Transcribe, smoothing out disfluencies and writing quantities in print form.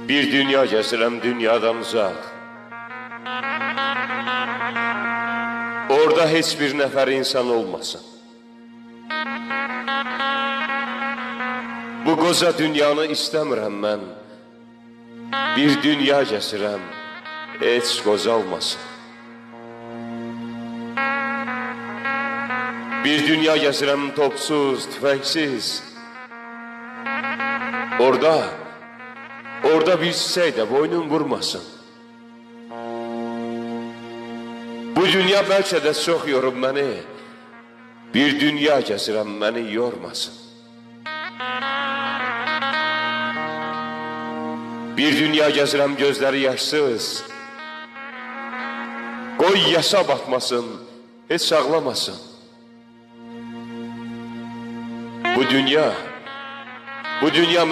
Bir dünya gəzirəm dünyadan uzaq. Orada heç bir nəfər insan olmasın. Bu qoca dünyanı istəmirəm mən. Bir dünya gəzirəm, heç qocalmasın. Bir dünya gəzirəm topsuz, tüfəngsiz. Orada bir çiçək də boynun vurmasın. Bu dünya bəlkə də çox yorub məni. Bir dünya gəzirəm, məni yormasın. Bir dünya gəzirəm gözləri yaşsız. Qoy yaşa batmasın, heç ağlamasın. Bu dünya